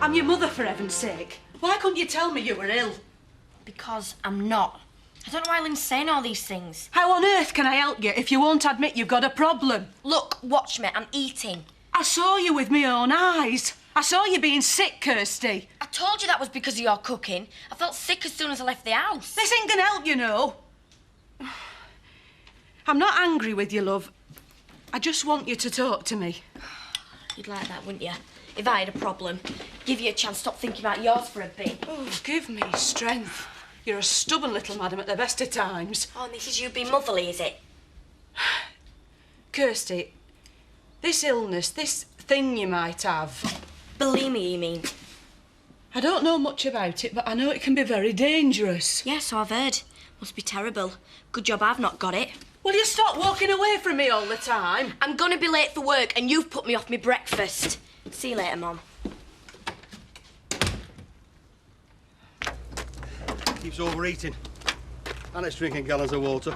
I'm your mother, for heaven's sake. Why couldn't you tell me you were ill? Because I'm not. I don't know why Lynn's saying all these things. How on earth can I help you if you won't admit you've got a problem? Look, watch me, I'm eating. I saw you with my own eyes. I saw you being sick, Kirsty. I told you that was because of your cooking. I felt sick as soon as I left the house. This ain't gonna help, you know. I'm not angry with you, love. I just want you to talk to me. You'd like that, wouldn't you? If I had a problem, give you a chance to stop thinking about yours for a bit. Oh, give me strength. You're a stubborn little madam at the best of times. Oh, and this is you being motherly, is it? Kirsty, this illness, this thing you might have... Bulimia, you mean? I don't know much about it, but I know it can be very dangerous. Yes, so I've heard. Must be terrible. Good job I've not got it. Will you stop walking away from me all the time? I'm gonna be late for work and you've put me off my breakfast. See you later, Mum. Keeps overeating. And it's drinking gallons of water.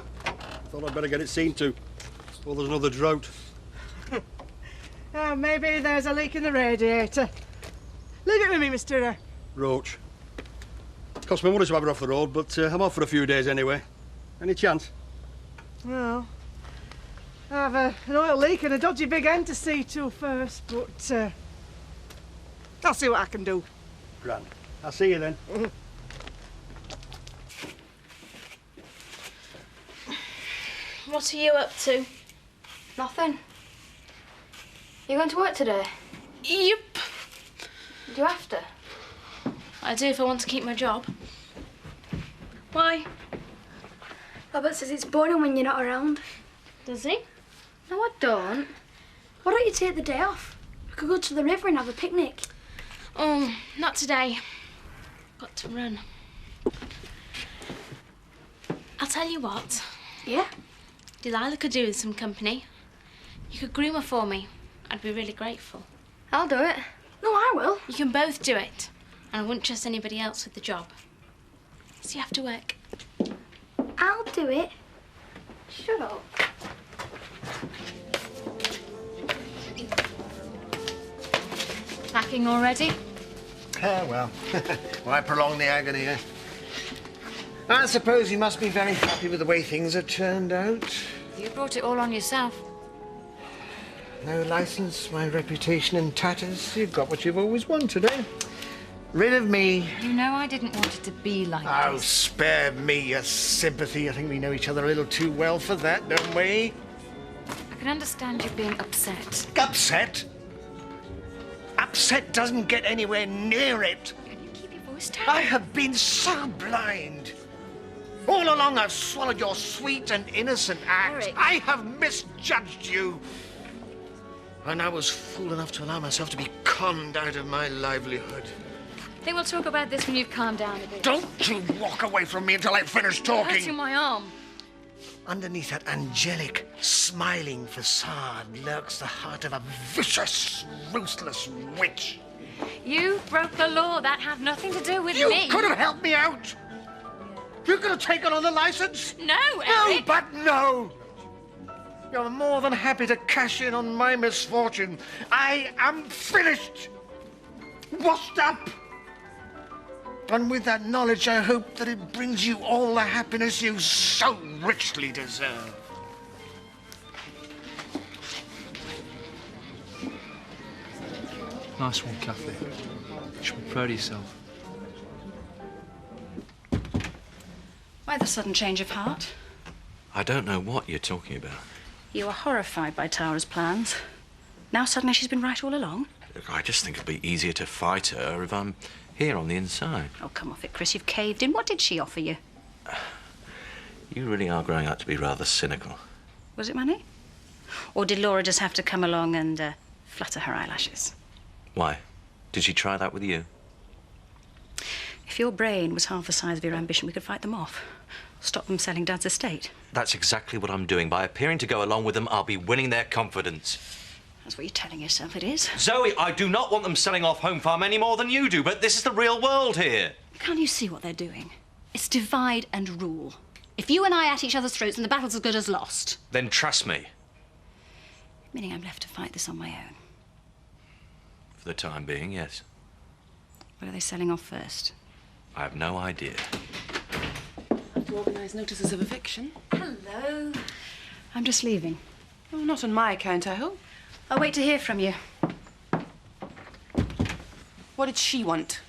Thought I'd better get it seen to. Well, there's another drought. Oh, maybe there's a leak in the radiator. Leave it with me, Mr. Roach. Cost me money to have her off the road, but I'm off for a few days anyway. Any chance? Well, I have an oil leak and a dodgy big end to see to first, but I'll see what I can do. Grand. I'll see you then. What are you up to? Nothing. You going to work today? Yep. Do you have to? I do if I want to keep my job. Why? Robert says it's boring when you're not around. Does he? No, I don't. Why don't you take the day off? We could go to the river and have a picnic. Oh, not today. Got to run. I'll tell you what. Yeah? Delilah could do with some company. You could groom her for me. I'd be really grateful. I'll do it. No, I will. You can both do it. And I wouldn't trust anybody else with the job. So you have to work. I'll do it. Shut up. Packing already? Ah, well, why prolong the agony, eh? I suppose you must be very happy with the way things have turned out. You brought it all on yourself. No licence, my reputation in tatters. You've got what you've always wanted, eh? Rid of me. You know I didn't want it to be like Oh, this. spare me your sympathy. I think we know each other a little too well for that, don't we? I can understand you being upset. Upset? Upset doesn't get anywhere near it. Can you keep your voice down? I have been so blind. All along I've swallowed your sweet and innocent act. Eric. I have misjudged you. And I was fool enough to allow myself to be conned out of my livelihood. I think we'll talk about this when you've calmed down a bit. Don't you walk away from me until I've finished talking. Hurting my arm. Underneath that angelic, smiling facade lurks the heart of a vicious, ruthless witch. You broke the law. That had nothing to do with You me. could have helped me out. You could have taken on the license. No, No, Eric. but no. You're more than happy to cash in on my misfortune. I am finished. Washed up. And with that knowledge, I hope that it brings you all the happiness you so richly deserve. Nice one, Kathy. You should be proud of yourself. Why the sudden change of heart? I don't know what you're talking about. You were horrified by Tara's plans. Now suddenly she's been right all along? Look, I just think it'll be easier to fight her if I'm here on the inside. Oh, come off it, Chris. You've caved in. What did she offer you? You really are growing up to be rather cynical. Was it money? Or did Laura just have to come along and flutter her eyelashes? Why? Did she try that with you? If your brain was half the size of your ambition, we could fight them off. Stop them selling Dad's estate. That's exactly what I'm doing. By appearing to go along with them, I'll be winning their confidence. That's what you're telling yourself it is. Zoe, I do not want them selling off Home Farm any more than you do, but this is the real world here. Can't you see what they're doing? It's divide and rule. If you and I at each other's throats, then the battle's as good as lost. Then trust me. Meaning I'm left to fight this on my own. For the time being, yes. Where are they selling off first? I have no idea. To organise notices of eviction. Hello. I'm just leaving. Oh, not on my account, I hope. I'll wait to hear from you. What did she want?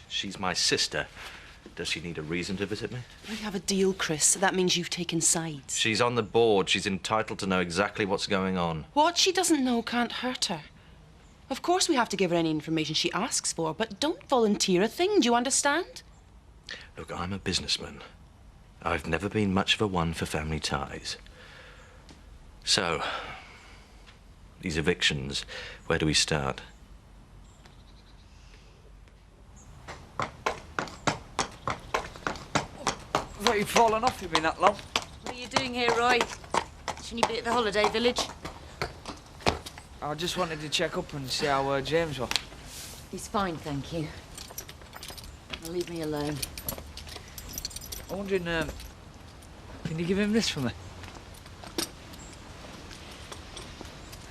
She's my sister. Does she need a reason to visit me? We have a deal, Chris. That means you've taken sides. She's on the board. She's entitled to know exactly what's going on. What she doesn't know can't hurt her. Of course we have to give her any information she asks for, but don't volunteer a thing, do you understand? Look, I'm a businessman. I've never been much of a one for family ties. So, these evictions, where do we start? I thought you'd fallen off. You've been that long. What are you doing here, Roy? Shouldn't you be at the holiday village? I just wanted to check up and see how James was. He's fine, thank you. Now leave me alone. I'm wondering, can you give him this for me?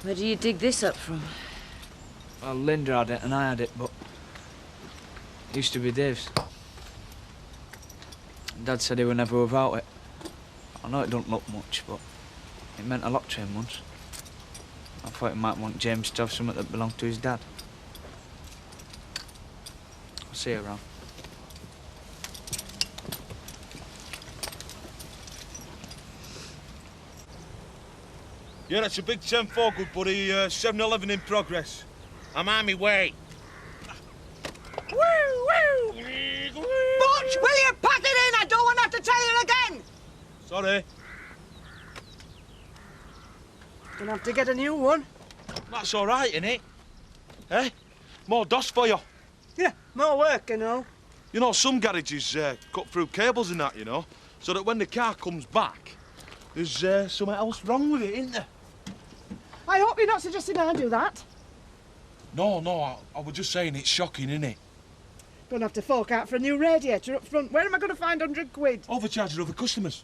Where do you dig this up from? Well, Linda had it and I had it, but it used to be Dave's. Dad said he were never without it. I know it don't look much, but it meant a lot to him once. I thought he might want James to have something that belonged to his dad. I'll see you around. Yeah, that's a big 10-4, good buddy. 7-11 in progress. I'm on my way. Woo, woo! Butch, will you pack it in? I don't want to have to tell you again. Sorry. Gonna have to get a new one. That's all right, innit? Eh? More dust for you. Yeah, more work, you know. You know, some garages cut through cables and that, you know, so that when the car comes back, there's something else wrong with it, isn't there? I hope you're not suggesting I do that. No, I was just saying it's shocking, innit? Gonna have to fork out for a new radiator up front. Where am I going to find 100 quid? Overcharging other customers.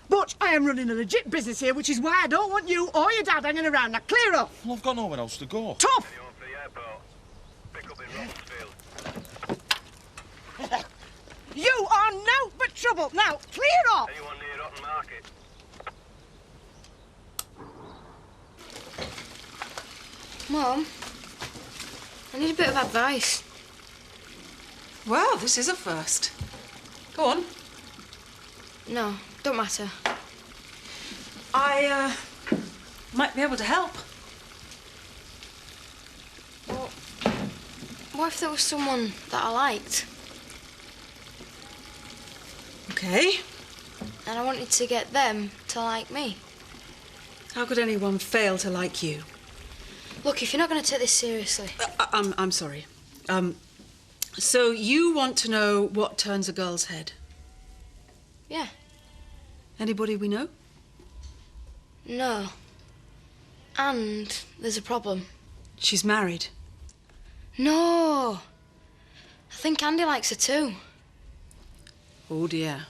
But I am running a legit business here, which is why I don't want you or your dad hanging around. Now, clear off. Well, I've got nowhere else to go. Tough! You are no but trouble. Now, clear off. Anyone near Rotten Market? Mum, I need a bit of advice. Well, this is a first. Go on. No, don't matter. I, might be able to help. Well, what if there was someone that I liked? OK. And I wanted to get them to like me. How could anyone fail to like you? Look, if you're not going to take this seriously... I'm sorry. So you want to know what turns a girl's head? Yeah. Anybody we know? No. And there's a problem. She's married. No. I think Andy likes her too. Oh, dear.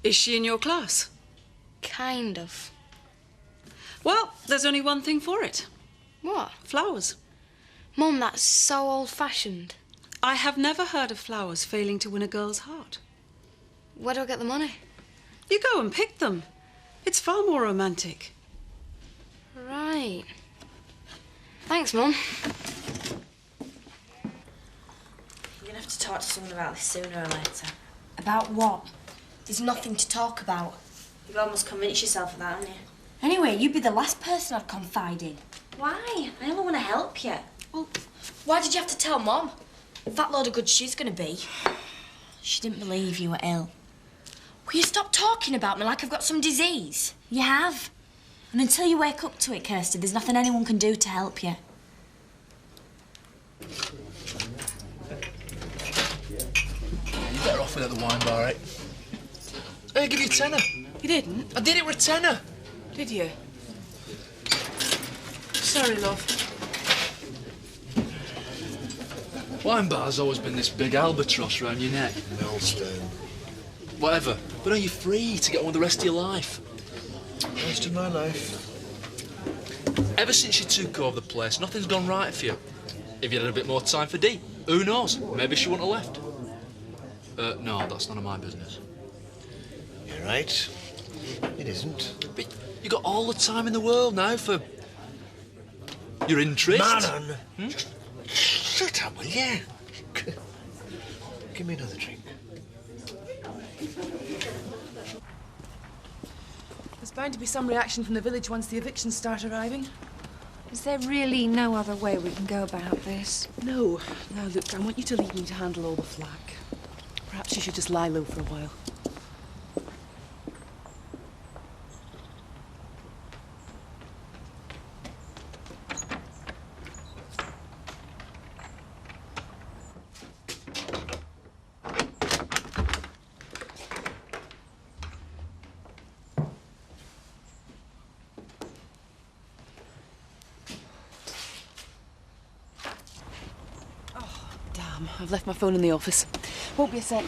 Is she in your class? Kind of. Well, there's only one thing for it. What? Flowers. Mum, that's so old-fashioned. I have never heard of flowers failing to win a girl's heart. Where do I get the money? You go and pick them. It's far more romantic. Right. Thanks, Mum. You're gonna have to talk to someone about this sooner or later. About what? There's nothing to talk about. You've almost convinced yourself of that, haven't you? Anyway, you'd be the last person I'd confide in. Why? I only want to help you. Well, why did you have to tell Mum? That load of good she's gonna be. She didn't believe you were ill. Will you stop talking about me like I've got some disease? You have. And until you wake up to it, Kirsty, there's nothing anyone can do to help you. You better off it at the wine bar, eh? Hey, give you a tenner. You didn't? I did it with a tenner. Did you? Sorry, love. Wine bar's always been this big albatross round your neck. Millstone. Whatever. But are you free to get on with the rest of your life? Rest of my life. Ever since you took over the place, nothing's gone right for you. if you had a bit more time for Dee, who knows? Maybe she wouldn't have left. No, that's none of my business. You're right. It isn't. But you got all the time in the world now for your interest. Manon! Just shut up, will you? Give me another drink. There's bound to be some reaction from the village once the evictions start arriving. Is there really no other way we can go about this? No. Now, look, I want you to leave me to handle all the flack. Perhaps you should just lie low for a while. I've left my phone in the office. Won't be a sec.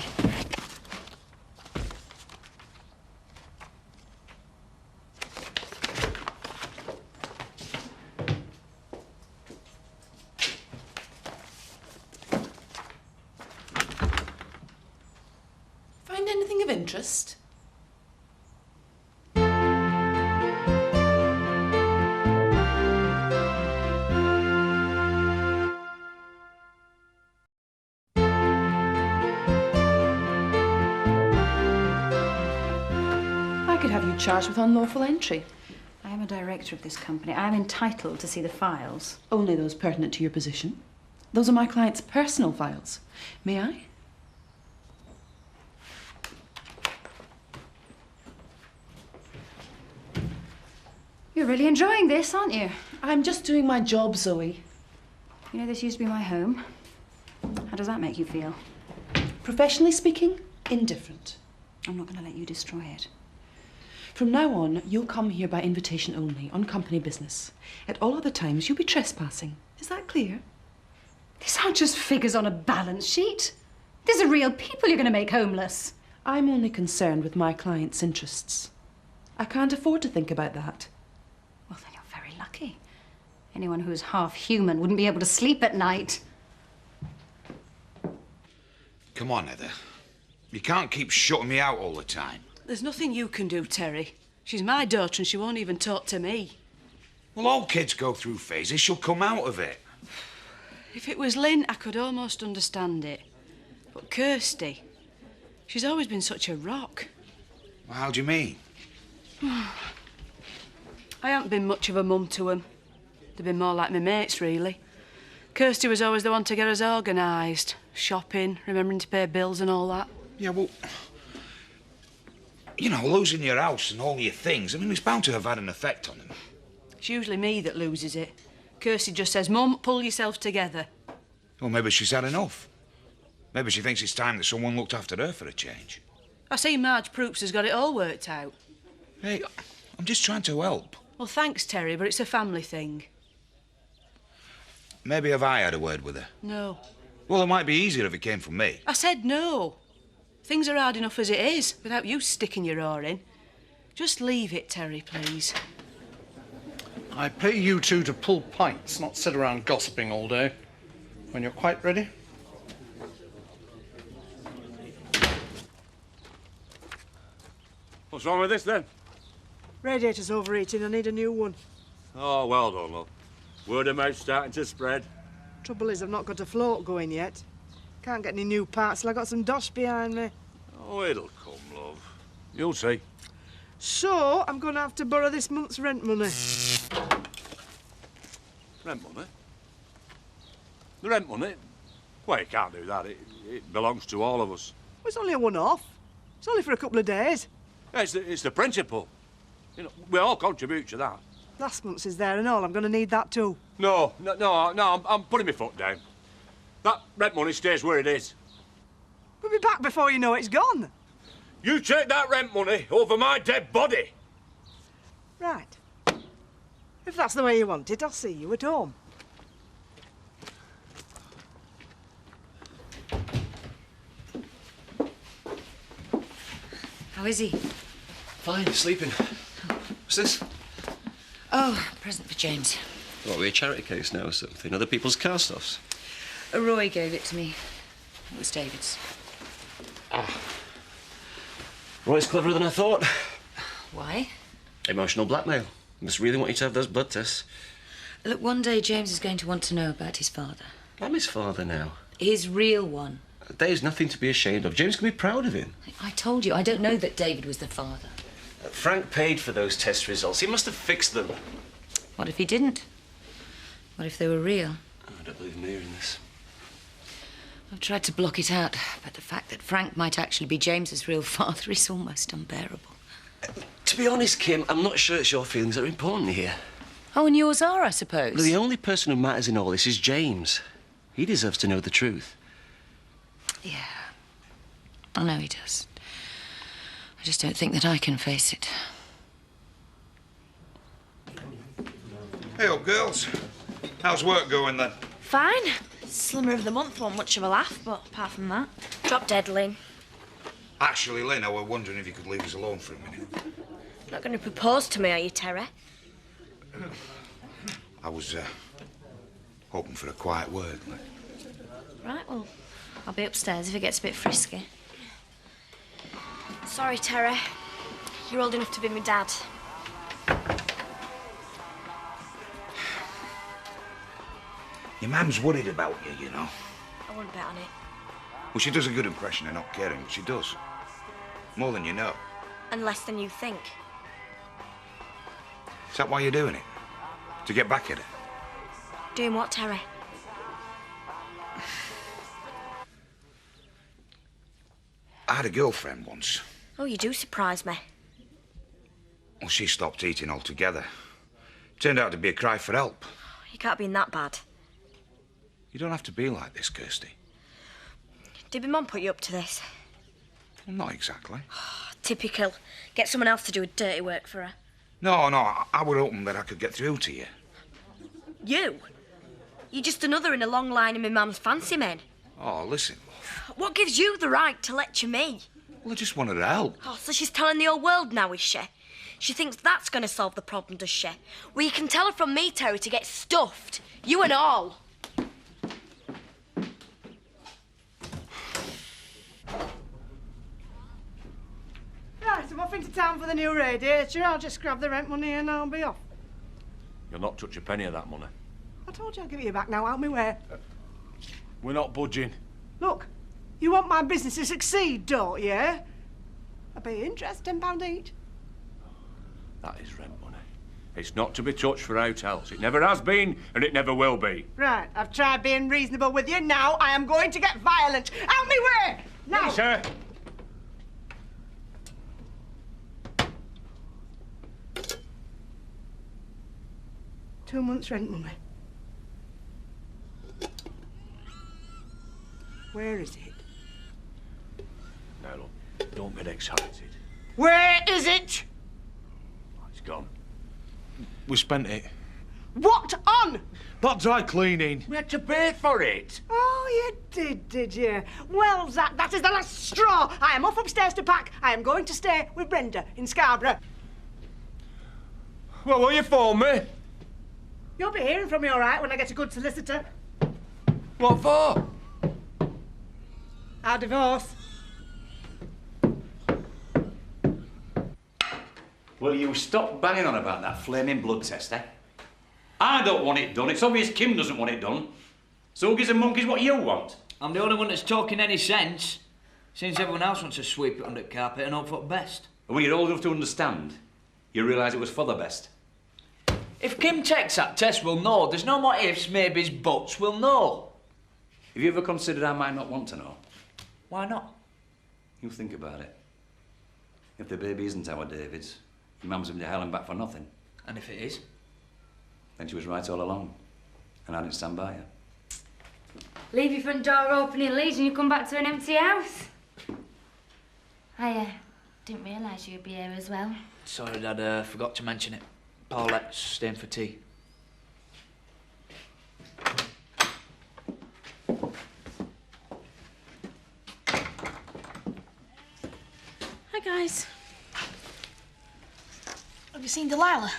Find anything of interest? Charged with unlawful entry. I am a director of this company. I am entitled to see the files. Only those pertinent to your position. Those are my client's personal files. May I? You're really enjoying this, aren't you? I'm just doing my job, Zoe. You know, this used to be my home. How does that make you feel? Professionally speaking, indifferent. I'm not going to let you destroy it. From now on, you'll come here by invitation only, on company business. At all other times, you'll be trespassing. Is that clear? These aren't just figures on a balance sheet. These are real people you're going to make homeless. I'm only concerned with my client's interests. I can't afford to think about that. Well, then you're very lucky. Anyone who's half human wouldn't be able to sleep at night. Come on, Heather. You can't keep shutting me out all the time. There's nothing you can do, Terry. She's my daughter and she won't even talk to me. Well, all kids go through phases. She'll come out of it. If it was Lynn, I could almost understand it. But Kirsty, she's always been such a rock. Well, how do you mean? I haven't been much of a mum to them. They've been more like my mates, really. Kirsty was always the one to get us organised. Shopping, remembering to pay bills and all that. Yeah, well... You know, losing your house and all your things, I mean, it's bound to have had an effect on them. It's usually me that loses it. Kirsty just says, Mum, pull yourself together. Well, maybe she's had enough. Maybe she thinks it's time that someone looked after her for a change. I see Marge Proops has got it all worked out. Hey, I'm just trying to help. Well, thanks, Terry, but it's a family thing. Maybe have I had a word with her? No. Well, it might be easier if it came from me. I said no. Things are hard enough as it is, without you sticking your oar in. Just leave it, Terry, please. I pay you two to pull pints, not sit around gossiping all day. When you're quite ready. What's wrong with this, then? Radiator's overheating. I need a new one. Oh, well done, love. Word of mouth starting to spread. Trouble is, I've not got a float going yet. Can't get any new parts till I got some dosh behind me. Oh, it'll come, love. You'll see. So, I'm going to have to borrow this month's rent money. Rent money? The rent money? Well, you can't do that. It belongs to all of us. Well, it's only a one-off. It's only for a couple of days. Yeah, it's the principle. You know, we all contribute to that. Last month's is there and all. I'm going to need that too. No, I'm putting my foot down. That rent money stays where it is. We'll be back before you know it's gone. You take that rent money over my dead body. Right. If that's the way you want it, I'll see you at home. How is he? Fine, sleeping. What's this? Oh, present for James. What, we a charity case now or something? Other people's cast-offs? Roy gave it to me. It was David's. Roy's cleverer than I thought. Why? Emotional blackmail. He must really want you to have those blood tests. Look, one day James is going to want to know about his father. I'm his father now. His real one. There's nothing to be ashamed of. James can be proud of him. I told you, I don't know that David was the father. Frank paid for those test results. He must have fixed them. What if he didn't? What if they were real? I don't believe me hearing this. I've tried to block it out, but the fact that Frank might actually be James's real father is almost unbearable. To be honest, Kim, I'm not sure it's your feelings that are important here. Oh, and yours are, I suppose. The only person who matters in all this is James. He deserves to know the truth. Yeah, I know he does. I just don't think that I can face it. Hey, up, girls. How's work going, then? Fine. Slimmer of the month wasn't much of a laugh, but apart from that, drop dead, Lynn. Actually, Lynn, I was wondering if you could leave us alone for a minute. Not going to propose to me, are you, Terry? I was, hoping for a quiet word, Lynn. Right, well, I'll be upstairs if it gets a bit frisky. Sorry, Terry. You're old enough to be my dad. Your mum's worried about you, you know. I wouldn't bet on it. Well, she does a good impression of not caring, but she does. More than you know. And less than you think. Is that why you're doing it? To get back at her? Doing what, Terry? I had a girlfriend once. Oh, you do surprise me. Well, she stopped eating altogether. Turned out to be a cry for help. You can't be in that bad. You don't have to be like this, Kirsty. Did my mum put you up to this? Well, not exactly. Typical. Get someone else to do dirty work for her. No, I were hoping that I could get through to you. You? You're just another in a long line of my mum's fancy men. Oh, listen. What gives you the right to lecture me? Well, I just wanted to help. Oh, so she's telling the whole world now, is she? She thinks that's going to solve the problem, does she? Well, you can tell her from me, Terry, to get stuffed. You and all. Right, I'm off into town for the new radiator. I'll just grab the rent money and I'll be off. You'll not touch a penny of that money. I told you I'll give it you back now, out me way. We're not budging. Look, you want my business to succeed, don't you? I pay you interest, £10 each. That is rent money. It's not to be touched for hotels. It never has been, and it never will be. Right, I've tried being reasonable with you. Now I am going to get violent. Out me way! Now! Sir! 2 months' rent money. Where is it? Now, look, don't get excited. Where is it? It's gone. We spent it. What on? That dry cleaning. We had to pay for it. Oh, you did you? Well, Zach, that is the last straw. I am off upstairs to pack. I am going to stay with Brenda in Scarborough. Well, will you phone me? You'll be hearing from me all right when I get a good solicitor. What for? Our divorce. Will you stop banging on about that flaming blood test, eh? I don't want it done. It's obvious Kim doesn't want it done. So who gives a monkeys what you want? I'm the only one that's talking any sense, since everyone else wants to sweep it under the carpet and hope for the best. And when you're old enough to understand, you realise it was for the best. If Kim takes that test, we'll know. There's no more ifs, maybes, buts. We'll know. Have you ever considered I might not want to know? Why not? You think about it. If the baby isn't our David's, your mum's been to hell and back for nothing. And if it is? Then she was right all along. And I didn't stand by her. Leave your front door open in Leeds and you come back to an empty house. I didn't realise you'd be here as well. Sorry, Dad, forgot to mention it. Paulette's staying for tea. Hi, guys. Have you seen Delilah?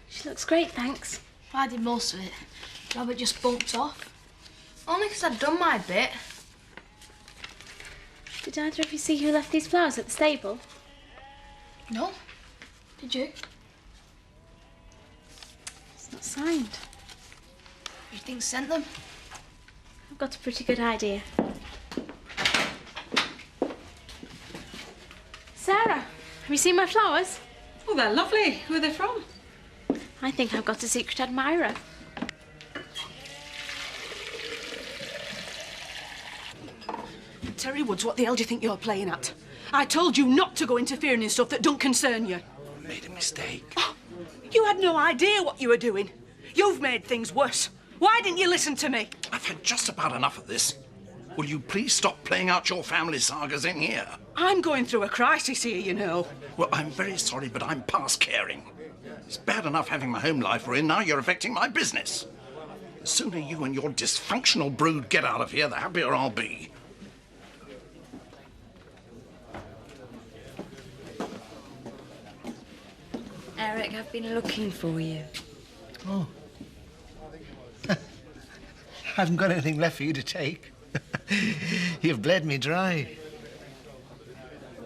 She looks great, thanks. I did most of it. Robert just bumped off. Only 'cause I'd done my bit. Did either of you see who left these flowers at the stable? No. Did you? It's not signed. You think sent them? I've got a pretty good idea. Sarah, have you seen my flowers? Oh, they're lovely. Who are they from? I think I've got a secret admirer. Terry Woods, what the hell do you think you're playing at? I told you not to go interfering in stuff that don't concern you. Made a mistake. Oh, you had no idea what you were doing. You've made things worse. Why didn't you listen to me? I've had just about enough of this. Will you please stop playing out your family sagas in here? I'm going through a crisis here, you know. Well, I'm very sorry, but I'm past caring. It's bad enough having my home life ruined. Now you're affecting my business. The sooner you and your dysfunctional brood get out of here, the happier I'll be. Eric, I've been looking for you. Oh. I haven't got anything left for you to take. You've bled me dry.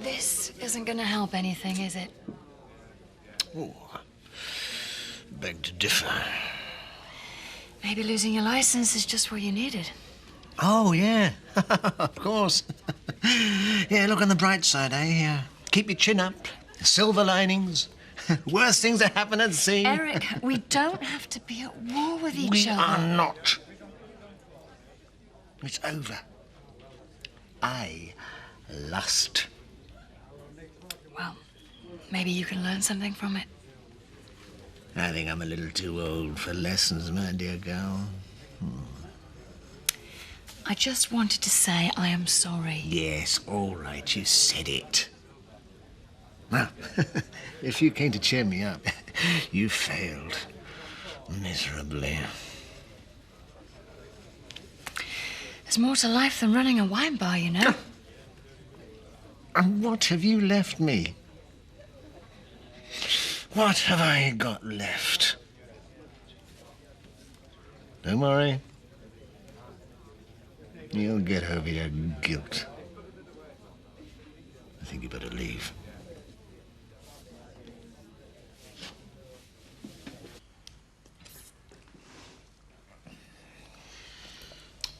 This isn't going to help anything, is it? Oh, beg to differ. Maybe losing your license is just what you needed. Oh, yeah. Of course. Yeah, look on the bright side, eh? Keep your chin up. Silver linings. Worst things that happen at sea. Eric, we don't have to be at war with each other. We are not. It's over. I lost. Well, maybe you can learn something from it. I think I'm a little too old for lessons, my dear girl. I just wanted to say I am sorry. Yes, all right, you said it. Well, if you came to cheer me up, you failed miserably. There's more to life than running a wine bar, you know. And what have you left me? What have I got left? Don't worry. You'll get over your guilt. I think you better leave.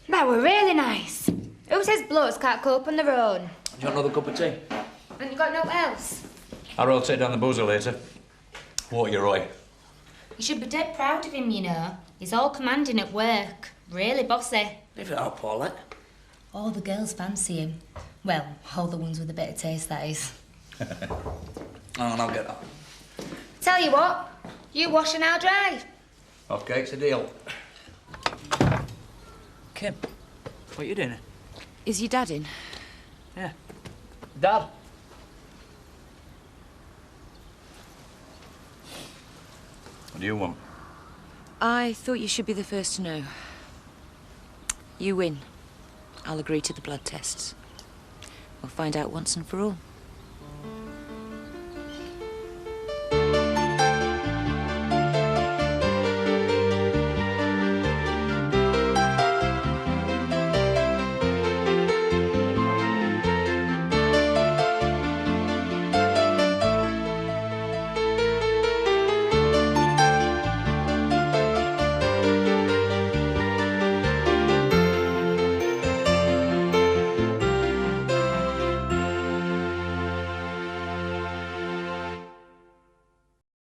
That were really nice. Who says blokes can't cope on their own? Do you want another cup of tea? And you got no else? I'll rotate down the boozer later. What are you, Roy? You should be dead proud of him, you know. He's all commanding at work. Really bossy. Leave it out, Paulette. All the girls fancy him. Well, all the ones with a bit of taste, that is. Oh, and I'll get that. Tell you what, you wash and I'll dry. Okay, it's a deal. Kim, what are you doing? Is your dad in? Yeah. Dad? What do you want? I thought you should be the first to know. You win. I'll agree to the blood tests. We'll find out once and for all.